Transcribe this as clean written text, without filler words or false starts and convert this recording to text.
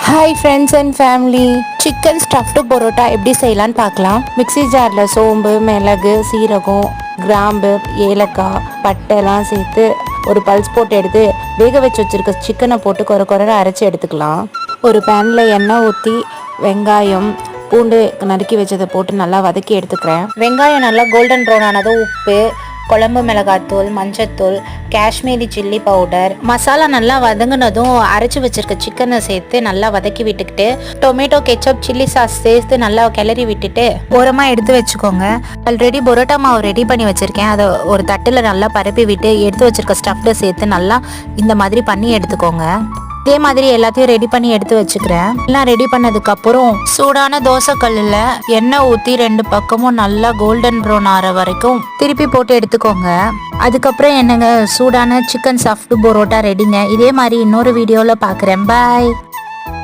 Hi friends and family, chicken stuffed parotta எப்படி செய்யலான்னு பார்க்கலாம். மிக்ஸி ஜாரில் சோம்பு, மிளகு, சீரகம், கிராம்பு, ஏலக்காய், பட்டைலாம் சேர்த்து ஒரு பல்ஸ் போட்டு எடுத்து வேக வச்சு வச்சுருக்க சிக்கனை போட்டு கொர அரைச்சி எடுத்துக்கலாம். ஒரு பேனில் எண்ணெய் ஊற்றி வெங்காயம், பூண்டு நறுக்கி வச்சதை போட்டு நல்லா வதக்கி எடுத்துக்கிறேன். வெங்காயம் நல்லா கோல்டன் ப்ரௌன் ஆனதும் உப்பு, குழம்பு மிளகாத்தூள், மஞ்சத்தூள், காஷ்மீரி சில்லி பவுடர், மசாலா நல்லா வதங்கினதும் அரைச்சி வச்சிருக்க சிக்கனை சேர்த்து நல்லா வதக்கி விட்டுக்கிட்டு டொமேட்டோ கெச்சப், சில்லி சாஸ் சேர்த்து நல்லா கிளறி விட்டுட்டு ஓரமாக எடுத்து வச்சுக்கோங்க. ஆல்ரெடி பரோட்டா மாவு ரெடி பண்ணி வச்சுருக்கேன். அதை ஒரு தட்டில் நல்லா பரப்பி விட்டு எடுத்து வச்சிருக்க ஸ்டஃப்டை சேர்த்து நல்லா இந்த மாதிரி பண்ணி எடுத்துக்கோங்க. இதே மாதிரி எல்லாத்தையும் ரெடி பண்ணி எடுத்து வச்சுக்கிறேன். எல்லாம் ரெடி பண்ணதுக்கப்புறம் சூடான தோசை கல்லில் எண்ணெய் ஊற்றி 2 பக்கமும் நல்லா கோல்டன் ப்ரௌன் ஆகிற வரைக்கும் திருப்பி போட்டு எடுத்துக்கோங்க. அதுக்கப்புறம் என்னங்க, சூடான சிக்கன் ஸ்டஃப்டு பரோட்டா ரெடிங்க. இதே மாதிரி இன்னொரு வீடியோவில் பார்க்குறேன். பாய்.